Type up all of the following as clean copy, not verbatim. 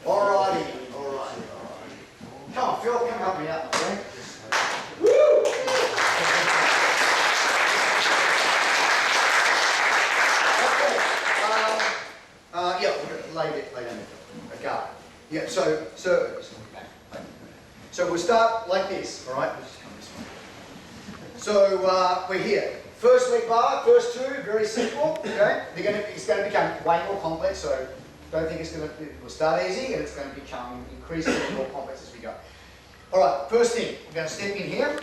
Alrighty. Come on, Phil, come help me out, my friend. Woo! Okay. Yeah, we're going to lay down a guard. Yeah, so we'll start like this, all right? We'll just come this way. So we're here. First leg bar, first two, very simple. Okay, it's going to become way more complex. So don't think we'll start easy, and it's going to become increasingly more complex as we go. All right, first thing, we're going to step in here.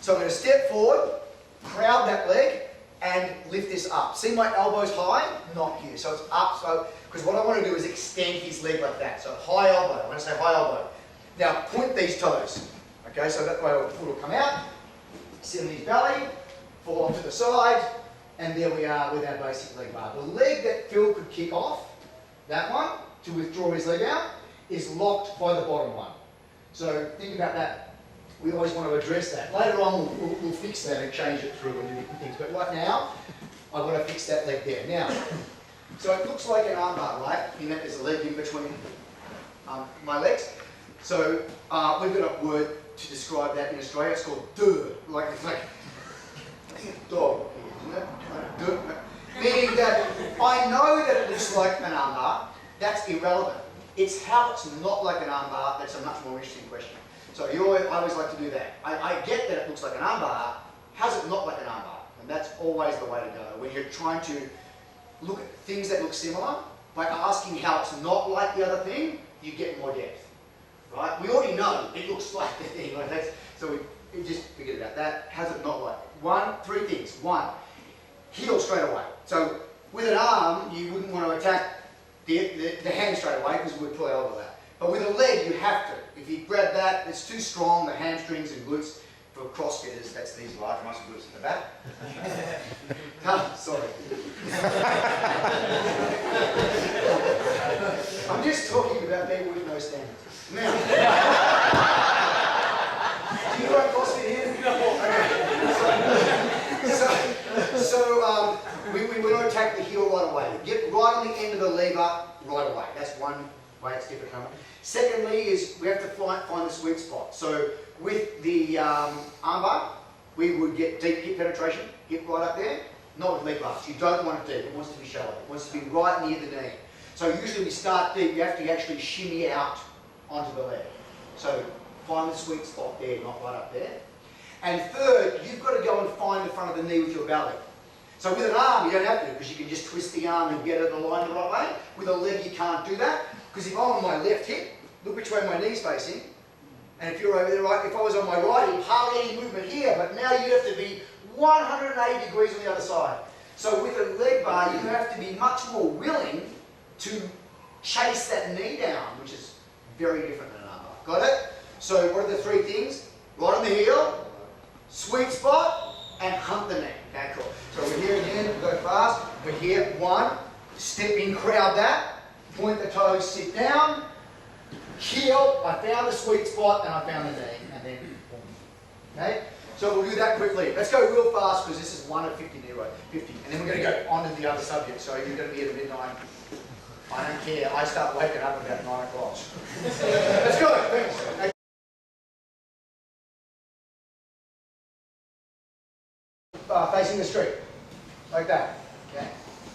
So I'm going to step forward, crowd that leg, and lift this up. See my elbows high? Not here. So it's up. So because what I want to do is extend his leg like that. So high elbow. I'm going to say high elbow. Now point these toes. Okay, so that way our foot will come out, sit on his belly, fall onto the side, and there we are with our basic leg bar. The leg that Phil could kick off, that one, to withdraw his leg out, is locked by the bottom one. So think about that. We always want to address that. Later on, we'll fix that and change it through and do different things. But right now, I want to fix that leg there. Now, so it looks like an arm bar, right? In that there's a leg in between my legs. So we've got a word to describe that in Australia. It's called "dur," like dog, isn't it? Meaning that I know that it looks like an arm bar. That's irrelevant. It's how it's not like an arm bar that's a much more interesting question. So I always like to do that. I get that it looks like an arm bar. How's it not like an arm bar? And that's always the way to go. When you're trying to look at things that look similar, by asking how it's not like the other thing, you get more depth. Right? We already know it looks like the thing. Like that's, so we just forget about that. How's it not like? Three things. One, heel straight away. So with an arm, you wouldn't want to attack the hand straight away because we would pull our elbow out. But with a leg, you have to. If you grab that, it's too strong, the hamstrings and glutes. For CrossFitters, that's these large muscle groups at the back. Sorry. I'm just talking about people with no standards. Now, do you run CrossFit here? No. Okay. So we want to attack the heel right away. Get right on the end of the lever right away. That's one way it's different. Secondly is we have to find the sweet spot. So with the arm bar, we would get deep hip penetration, hip right up there. Not with leg bars. You don't want it deep. It wants to be shallow. It wants to be right near the knee. So usually we start deep. You have to actually shimmy out onto the leg. So find the sweet spot there, not right up there. And third, you've got to go and find the front of the knee with your belly. So with an arm, you don't have to, because you can just twist the arm and get it aligned the right way. With a leg, you can't do that, because if I'm on my left hip, look which way my knee's facing. And if you're over there, right, if I was on my right hip, hardly any movement here, but now you have to be 180 degrees on the other side. So with a leg bar, you have to be much more willing to chase that knee down, which is very different than an arm bar. Got it? So what are the three things? Right on the heel, sweet spot, and hunt the neck. Okay, cool. So we're here again, we'll go fast. We're here, one, step in, crowd that, point the toes, sit down, heel, I found the sweet spot, and I found the knee, and then boom. Okay? So we'll do that quickly. Let's go real fast, because this is 1 at 50 near 50. And then we're going to go on to the other subject. So you're going to be at midnight. I don't care. I start waking up about 9 o'clock. Let's go. Thanks. Facing the street, like that. Okay.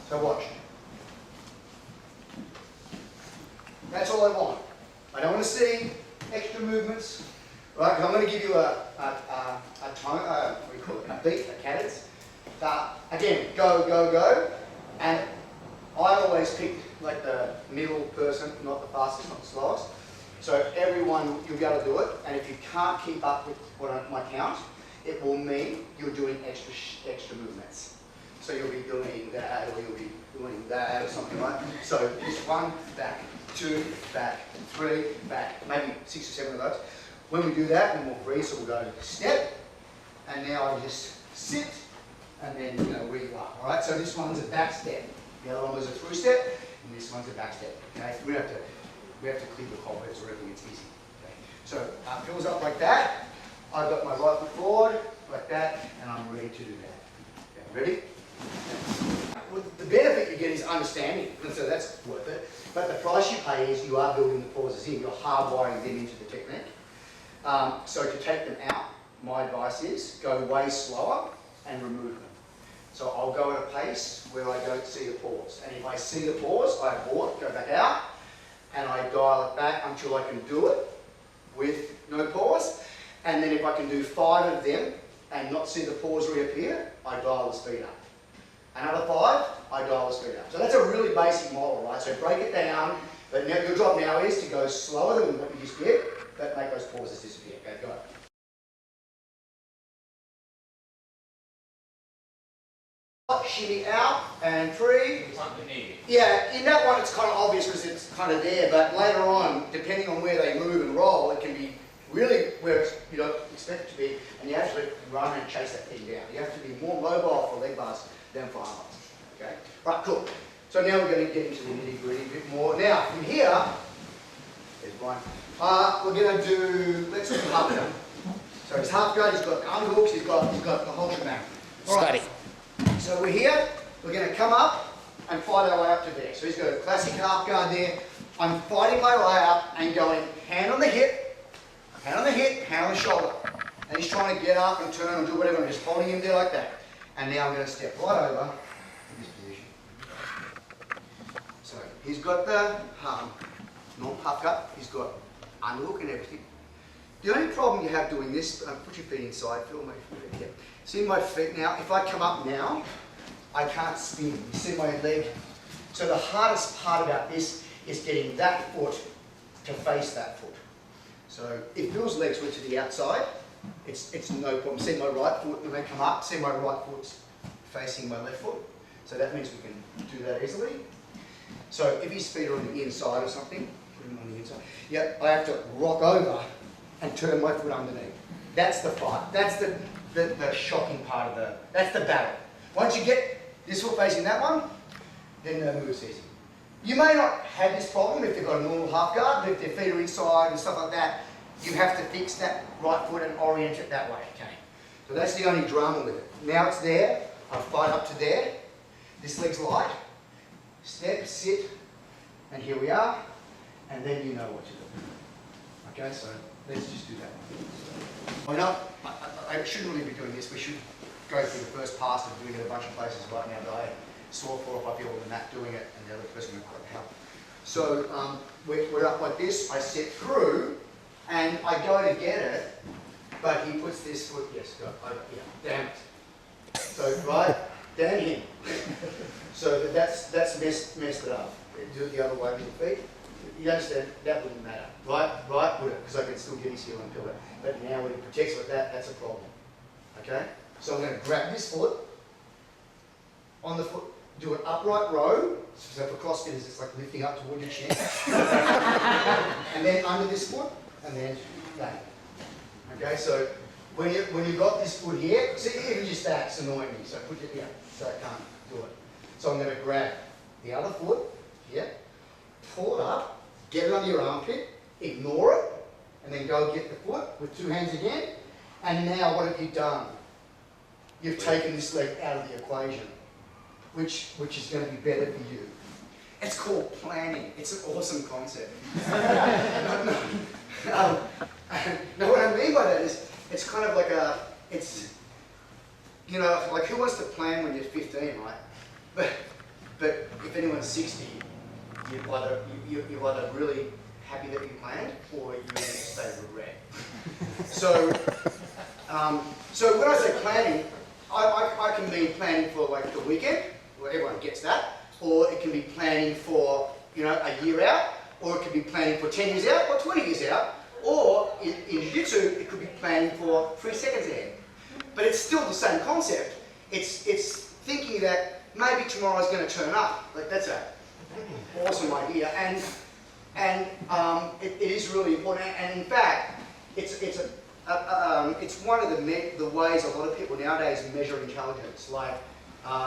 So watch. That's all I want. I don't want to see extra movements, right? Because I'm going to give you a tone, what do you call it? A beat, a cadence. Again, go, go, go. And I always pick like the middle person, not the fastest, not the slowest. So everyone, you'll be able to do it. And if you can't keep up with my count, it will mean you're doing extra movements. So you'll be doing that, or you'll be doing that, or something like that. So just 1, back, 2, back, 3, back, maybe 6 or 7 of those. When we do that, then we'll breathe, so we'll go step, and now I just sit, and then where you are. All right, so this one's a back step. The other one was a through step, and this one's a back step. Okay, we have to clear the cobwebs or everything. It's easy. Okay, so fills up like that. I've got my right foot forward, like that, and I'm ready to do that. Okay, ready? the benefit you get is understanding, and so that's worth it. But the price you pay is you are building the pauses in, you're hardwiring them into the technique. So to take them out, my advice is go way slower and remove them. So I'll go at a pace where I don't see the pause. And if I see the pause, I abort, go back out, and I dial it back until I can do it with no pause. And then if I can do 5 of them and not see the pause reappear, I dial the speed up. Another 5, I dial the speed up. So that's a really basic model, right? So break it down, but now your job now is to go slower than what you just did, but make those pauses disappear. Okay, go. Shimmy out and 3. Yeah, in that one it's kind of obvious because it's kind of there, but later on, depending on where they move and roll, it can be really where you don't expect it to be, and you have to run and chase that thing down. You have to be more mobile for leg bars than for arm bars. Okay? Right, cool. So now we're going to get into the nitty gritty a bit more. Now, from here, there's one. We're going to do, let's do half guard. So he's half guard, he's got underhooks, he's got the whole shebang. All right. So we're here, we're going to come up and fight our way up to there. So he's got a classic half guard there. I'm fighting my way up and going hand on the hip, hand on the shoulder. And he's trying to get up and turn and do whatever. I'm just holding him there like that. And now I'm going to step right over to this position. So he's got the half guard, he's got underhook and everything. The only problem you have doing this, put your feet inside, feel my feet here. See my feet now, if I come up now, I can't spin. You see my leg? So the hardest part about this is getting that foot to face that foot. So if Bill's legs were to the outside, it's no problem. See my right foot when they come up, see my right foot's facing my left foot. So that means we can do that easily. So if his feet are on the inside or something, put him on the inside. Yeah, I have to rock over and turn my foot underneath. That's the fight. That's the shocking part of that's the battle. Once you get this foot facing that one, then the move's easy. You may not have this problem if they've got a normal half guard, but if their feet are inside and stuff like that, you have to fix that right foot and orient it that way, okay? So that's the only drama with it. Now it's there, I fight up to there, this leg's light, step, sit, and here we are, and then you know what to do. Okay, so let's just do that one. Well, I shouldn't really be doing this. We should go through the first pass of doing it a bunch of places right now, but I saw 4 or 5 people with Matt doing it, and the other person would quite help. So we're up like this, I step through, and I go to get it, but he puts this foot, yes, go, over, yeah, damn it. So right, down him. So that's messed it up. Do it the other way with your feet. You understand, that wouldn't matter. Right would it, because I can still get his heel and pillar. But now when he protects like that, that's a problem. Okay? So I'm going to grab this foot, on the foot, do an upright row. So for crossfitters, it's like lifting up toward your chin. And then under this foot, and then bang. Okay, so when you've got this foot here, see, even just that's annoying me. So put it here, so I can't do it. So I'm going to grab the other foot here, pull it up, get it under your armpit, ignore it, and then go get the foot with 2 hands again. And now what have you done? You've taken this leg out of the equation, which is going to be better for you. It's called planning. It's an awesome concept. No, what I mean by that is, it's kind of like it's, you know, like who wants to plan when you're 15, right? But if anyone's 60, you're either really happy that you planned, or you're in a state of regret. So, so when I say planning, I can mean planning for like the weekend, where everyone gets that, or it can be planning for, you know, a year out, or it could be planning for 10 years out, or 20 years out, or in Jiu-Jitsu, it could be planning for 3 seconds ahead. But it's still the same concept. It's thinking that maybe tomorrow's going to turn up. Like that's an awesome idea, and it is really important. And in fact, it's one of the ways a lot of people nowadays measure intelligence. Like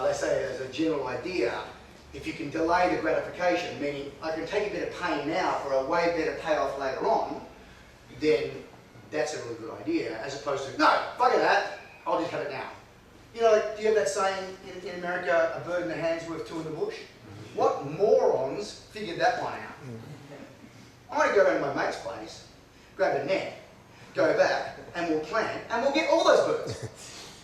they say, as a general idea, if you can delay the gratification, meaning I can take a bit of pain now for a way better payoff later on, then that's a really good idea, as opposed to, no, fuck it that, I'll just have it now. You know, like, do you have that saying in America, a bird in the hand's worth two in the bush? What morons figured that one out? I'm going to go around to my mate's place, grab a net, go back, and we'll plant, and we'll get all those birds.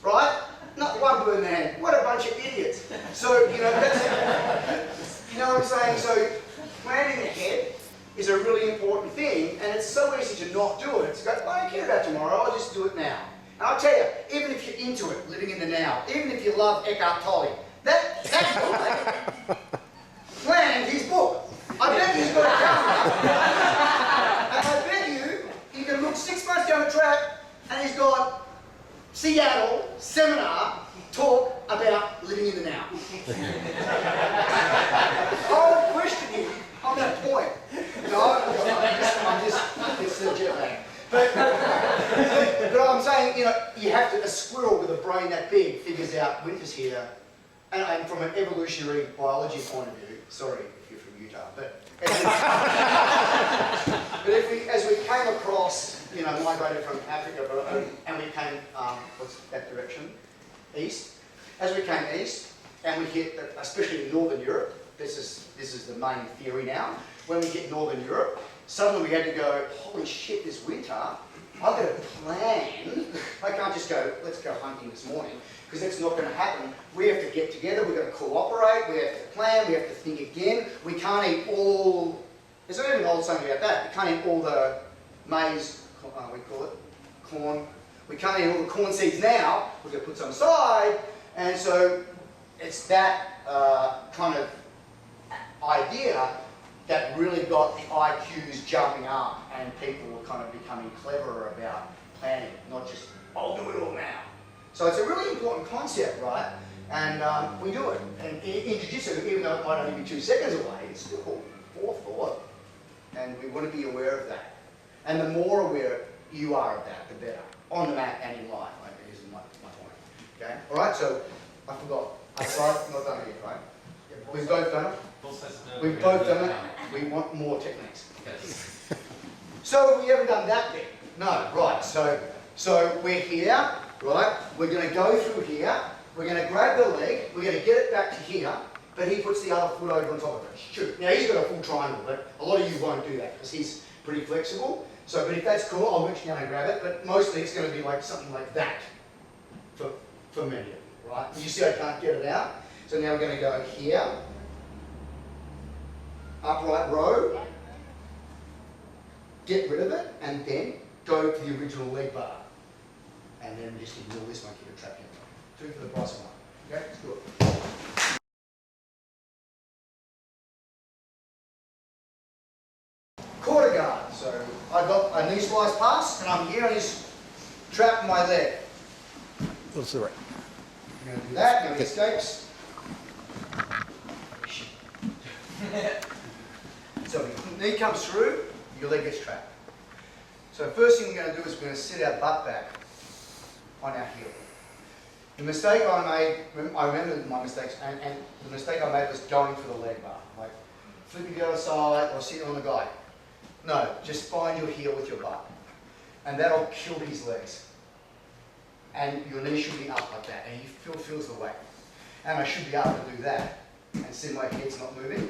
Right? Not one bird in the hand. What a bunch of idiots. So, you know, that's, you know what I'm saying? So, planning ahead is a really important thing, and it's so easy to not do it. It's go, I don't care about tomorrow, I'll just do it now. And I'll tell you, even if you're into it, living in the now, even if you love Eckhart Tolle, that guy planned his book. I bet he's got a calendar. And I bet you can look 6 months down the track, and he's got Seattle seminar talk about living in the now. I'll question him on that point. No, I'm just a jet lag. But I'm saying, you know, you have to, a squirrel with a brain that big figures out winter's here, and from an evolutionary biology point of view, sorry if you're from Utah, but as we came across, you know, migrated from Africa, and we came, what's that direction? East. As we came east, and we hit, especially in Northern Europe, this is the main theory now, when we hit Northern Europe, suddenly we had to go, holy shit, this winter, I've got to plan. I can't just go, let's go hunting this morning, because that's not going to happen. We have to get together, we've got to cooperate, we have to plan, we have to think again. We can't eat all, there's not even an old saying about that, we can't eat all the maize, we call it, corn. We can't eat all the corn seeds now, we're going to put some aside, and so it's that kind of idea that really got the IQs jumping up and people were kind of becoming cleverer about planning, not just, I'll do it all now. So it's a really important concept, right? And we do it. And in Jiu-Jitsu, even though it might only be 2 seconds away, it's still forethought. And we want to be aware of that. And the more aware you are of that, the better. On the mat and in life, like, is my point. Okay? Alright, so I forgot. I'm not done yet, right? We've both done it. We've both done it. We want more techniques. So we haven't done that bit. No, right. So we're here, right? We're going to go through here. We're going to grab the leg. We're going to get it back to here. But he puts the other foot over on top of it. Shoot. Now he's got a full triangle, but a lot of you won't do that because he's pretty flexible. So, but if that's cool, I'll reach down and grab it. But mostly it's going to be like something like that for many of you, right? You see I can't get it out. So now we're going to go here. Upright row, get rid of it, and then go to the original leg bar. And then just ignore this one, keep it trapped in. 2 for the price of 1. Okay, it's good. Quarter guard. So I've got a knee slice pass, and I'm here and he's trapped my leg. That's the right. I'm going to do that, no escapes. So knee comes through, your leg gets trapped. So first thing we're going to do is we're going to sit our butt back on our heel. The mistake I made, I remember my mistakes, and the mistake I made was going for the leg bar. Like flipping to the other side or sitting on the guy. No, just find your heel with your butt. And that'll kill his legs. And your knee should be up like that, and he feels the weight. And I should be able to do that and see my head's not moving.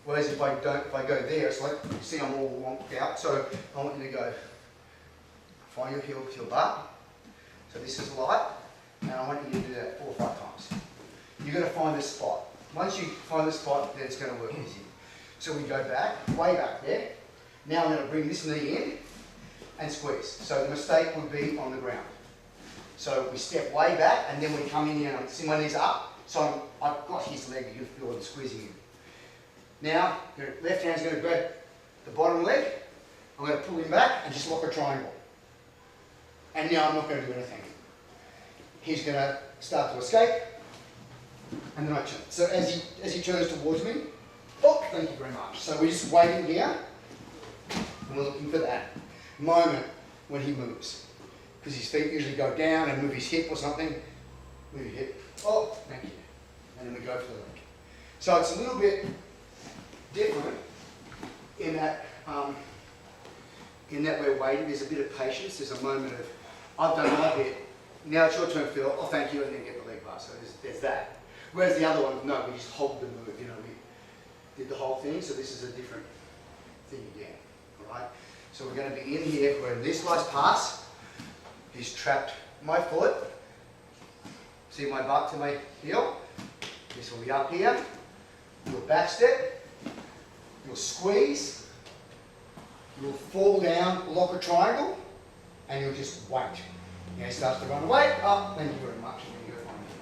Whereas if I go there, it's like, you see I'm all wonked out. So I want you to go, find your heel with your butt. So this is light, and I want you to do that 4 or 5 times. You're going to find this spot. Once you find this spot, then it's going to work easy. So we go back, way back there. Now I'm going to bring this knee in and squeeze. So the mistake would be on the ground. So we step way back, and then we come in here, and see my knees up. So I've got his leg, you can feel it squeezing in. Now, your left hand's going to grab the bottom leg. I'm going to pull him back and just lock a triangle. And now I'm not going to do anything. He's going to start to escape, and then I turn. So as he turns towards me, oh, thank you very much. So we're just waiting here, and we're looking for that moment when he moves. Because his feet usually go down and move his hip or something. Move your hip. Oh, thank you. And then we go for the leg. So it's a little bit different in that we're waiting. There's a bit of patience. There's a moment of, I've done my bit. now it's your turn, Phil. Oh, thank you, and then get the leg bar. So there's that. Whereas the other one, no, we just hold the move. You know, we did the whole thing. So this is a different thing again. All right. So we're going to be in here. We're in this slice pass. He's trapped my foot. See my butt to my heel. This will be up here. You'll back step. You'll squeeze. You'll fall down, lock a triangle, and you'll just wait. Now he starts to run away. Oh, thank you very much. And then you go find him.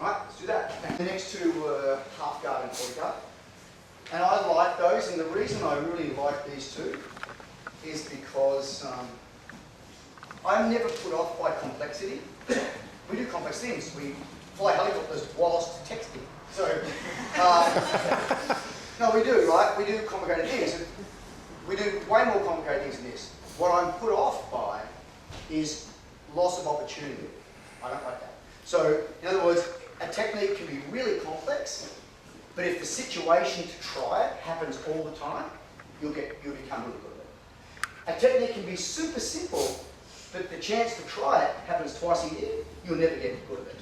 Right, let's do that. The next two were half guard and quarter guard. And I like those, and the reason I really like these two is because I'm never put off by complexity. We do complex things. We fly helicopters whilst texting. So, no, we do, right? We do complicated things. We do way more complicated things than this. What I'm put off by is loss of opportunity. I don't like that. So, in other words, a technique can be really complex, but if the situation to try it happens all the time, you'll become really good at it. A technique can be super simple, but the chance to try it happens twice a year, you'll never get good at it.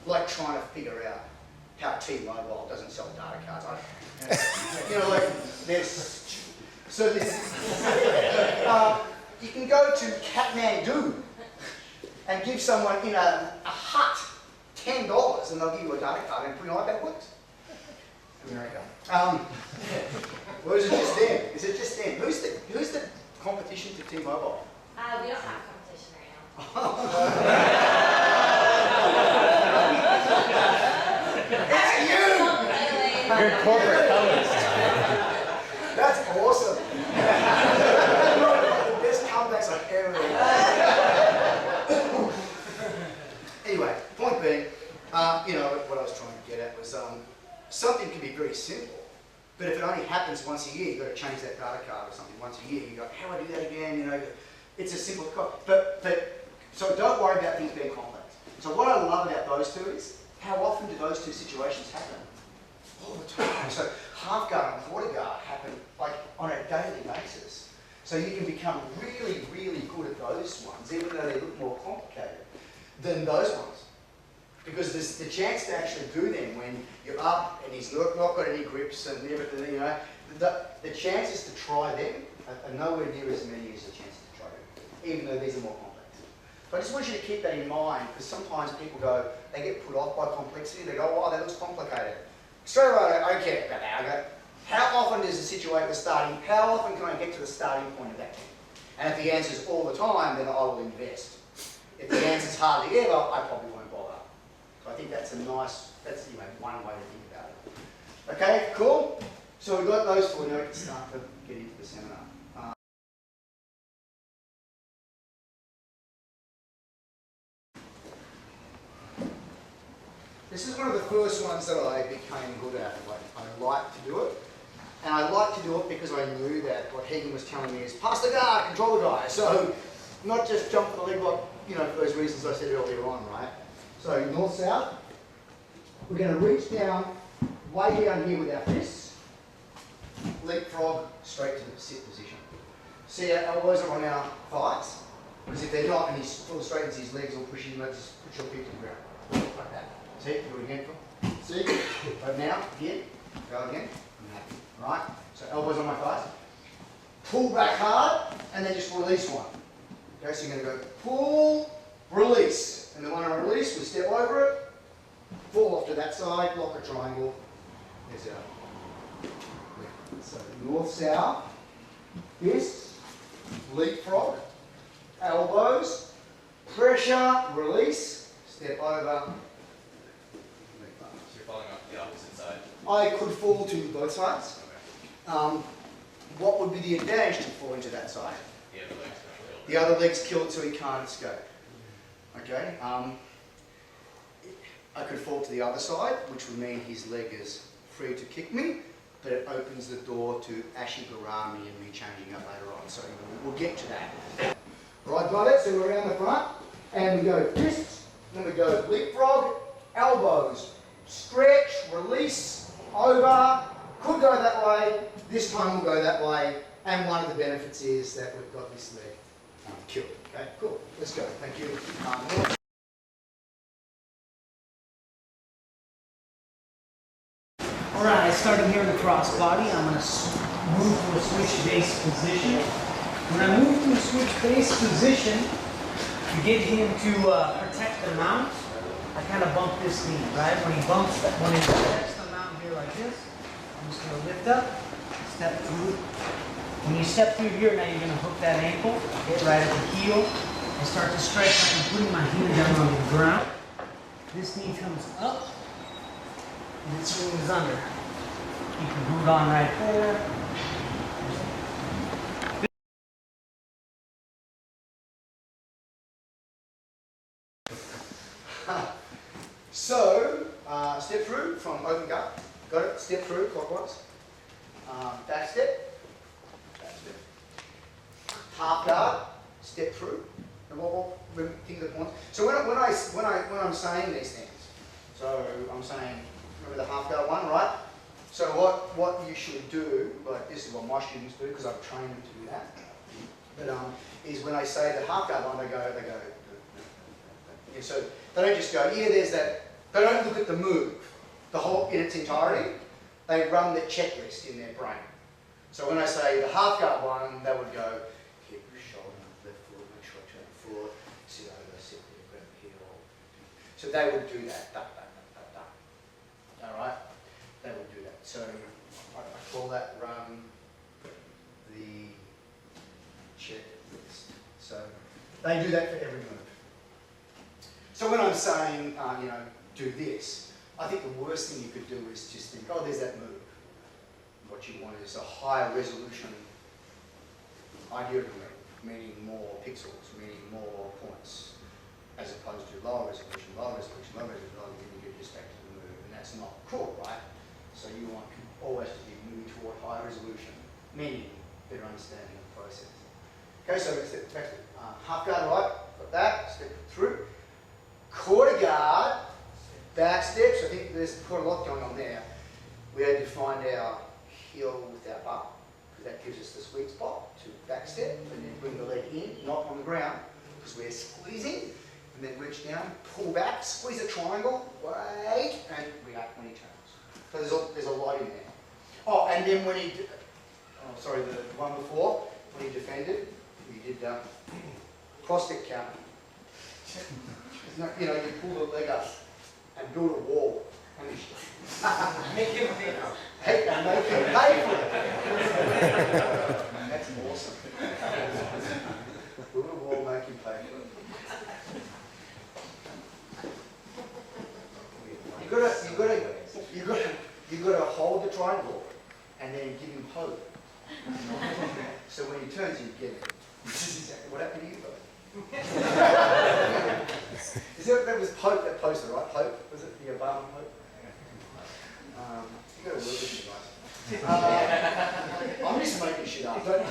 Like trying to figure out how T-Mobile doesn't sell data cards. You know, like there's. So you can go to Kathmandu and give someone in a hut $10 and they'll give you a data card and put your iPad works. America. Or is it just them? Is it just them? Who's the competition to T-Mobile? We don't have competition right now. It's you! Good corporate colors. That's awesome. The best comebacks I've ever heard. Anyway, point being, you know, what I was trying to get at was something can be very simple, but if it only happens once a year, you've got to change that data card or something once a year. You go, how do I do that again? You know, it's a simple, but so don't worry about things being complex. So what I love about those two is, how often do those two situations happen? All the time. So half guard and quarter guard happen like on a daily basis. So you can become really, really good at those ones, even though they look more complicated than those ones. Because there's the chance to actually do them when you're up and he's not got any grips and everything, you know. The chances to try them are nowhere near as many as the chances to try them, even though these are more complex. So I just want you to keep that in mind, because sometimes people go, they get put off by complexity. They go, oh, that looks complicated. Straight away, I don't care about that. I go, how often does the situation starting, how often can I get to the starting point of that thing? And if the answer is all the time, then I will invest. If the answer is hardly ever, I probably won't bother. So I think that's a nice, that's one way to think about it. Okay, cool? So we've got those four, now we can start to get into the seminar. This is one of the first ones that I became good at. I like to do it. And I like to do it because I knew that what Hagen was telling me is pass the guard, control the guy. So not just jump for the leg lock, you know, for those reasons I said earlier on, right? So north-south, we're going to reach down, way down here with our fists, leapfrog straight to the sit position. See our elbows are on our thighs, because if they're not and he full straightens his legs or pushes him, just put your feet to the ground, like that. See, do it again, Phil. See, but now, again, go again, I'm happy. Right, so elbows on my thighs, pull back hard, and then just release one. Okay, so you're going to go pull, release, and then when I release, we step over it, fall off to that side, lock a triangle, there's our. So north-south, fists, leapfrog, elbows, pressure, release, step over. So you're falling off the opposite side? I could fall to both sides. Okay. What would be the advantage to fall into that side? The other leg's killed. The other leg's killed so he can't escape. Okay. I could fall to the other side, which would mean his leg is free to kick me, but it opens the door to ashigarami and me changing up later on. So we'll get to that. Right, got it? So we're around the front, and we go fists, then we go leapfrog, elbows, stretch, release, over, could go that way, this time we'll go that way, and one of the benefits is that we've got this leg killed. Okay, cool. Let's go. Thank you. All right, I started here in the crossbody. I'm going to move to a switch base position. When I move to a switch base position, to get him to protect the mount, I kind of bump this knee, right? When he protects the mount here like this, I'm just going to lift up, step through. When you step through here, now you're going to hook that ankle, get right at the heel, and start to stretch like I'm putting my hand down on the ground. This knee comes up, and it swings under. Keep your boot on right there. So, step through from open guard. Got it? Step through clockwise. Back step. Back step. Half guard. Step through. And what think of the points. So when I'm saying these things, so I'm saying, remember the half guard one, right? So what you should do, like this is what my students do because I've trained them to do that. But is when I say the half guard one, they go. Yeah, so they don't just go, yeah, there's that. They don't look at the move, the whole in its entirety. They run the checklist in their brain. So when I say the half guard one, they would go hip, shoulder, left foot, make sure I turn the foot, sit over, sit there, grab the heel. So they would do that. All right, they would do that. So I call that run the checklist. So they do that for every move. So when I'm saying, do this, I think the worst thing you could do is just think, oh, there's that move. What you want is a higher resolution idea of the move, meaning more pixels, meaning more points, as opposed to lower resolution, then you get just back to the move, and that's not cool, right? So you want always to be moving toward higher resolution, meaning better understanding of the process. Okay, so back to half guard, right? Got that, step through. Quarter guard, back steps. I think there's quite a lot going on there. We had to find our heel with our bum, because that gives us the sweet spot to back step, and then bring the leg in, not on the ground, because we're squeezing, and then reach down, pull back, squeeze a triangle, wait, and react when he turns. So there's a lot in there. Oh, and then when he, the one before, when he defended, we did cross-step counter. You pull the leg up and build a wall. And make him pay for it. That's awesome. Build a wall, make him pay for it. You gotta hold the triangle and then give him hope. So when he turns, you get it. This is exactly what happened to you, though. That was Pope, that poster, right? Pope? Was it the Obama Pope? You gotta work with you guys. I'm just making shit up. Don't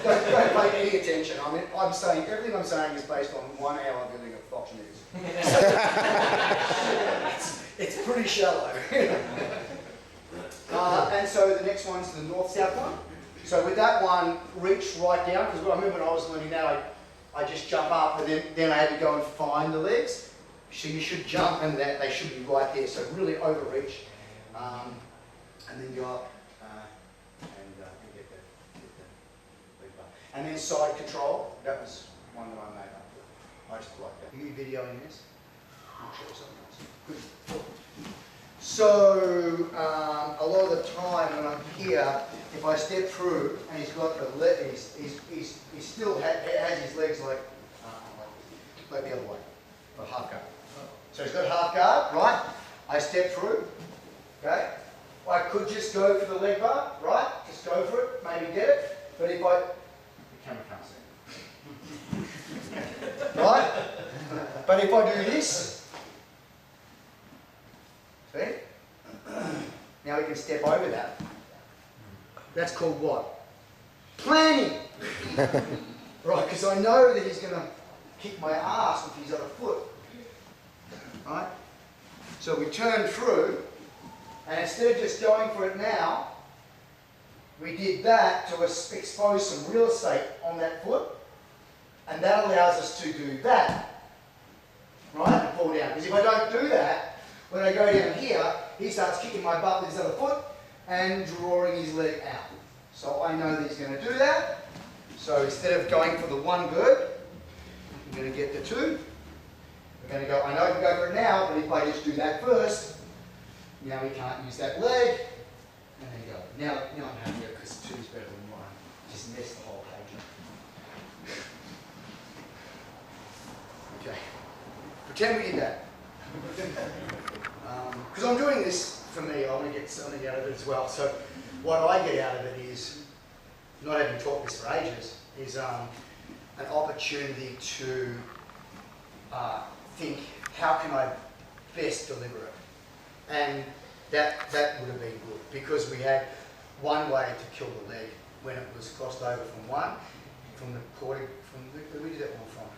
pay any attention. I'm saying, everything I'm saying is based on 1 hour viewing of Fox News. It's pretty shallow. And so the next one's the north-south one. So with that one, reach right down, because I remember when I was learning that, I just jump up, and then I had to go and find the legs. So you should jump, and they should be right there. So really overreach, and then go up and get the leg bar. And then side control. That was one that I made up. I just like that. Are you videoing this? I'll show you something else. Good. So a lot of the time when I'm here, if I step through and he's got the legs, he still has his legs like the other way, or half guard. So he's got half guard, right? I step through, okay? I could just go for the leg bar, right? Just go for it, maybe get it. But if the camera can't see. Right? But if I do this, see? Now we can step over that. That's called what? Planning. Right, because I know that he's going to kick my ass with his other foot. Right? So we turn through, and instead of just going for it now, we did that to expose some real estate on that foot, And that allows us to do that, right, and fall down. Because if I don't do that, when I go down here, he starts kicking my butt with his other foot and drawing his leg out. So I know that he's going to do that. So instead of going for the one bird, I'm going to get the two. We're going to go, I know I can go for it now, but if I just do that first, now we can't use that leg. And there you go. Now I'm happier because two is better than one. Just mess the whole page up. Okay. Pretend we did that. Because I'm doing this for me, I want to get something out of it as well. So what I get out of it is, not having taught this for ages, is an opportunity to think, how can I best deliver it? And that would have been good, because we had one way to kill the leg when it was crossed over from one, from the quarter, where we did that one from?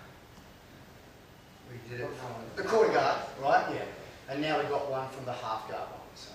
We did it from the quarter guard, right? Yeah. And now we've got one from the half guard one. So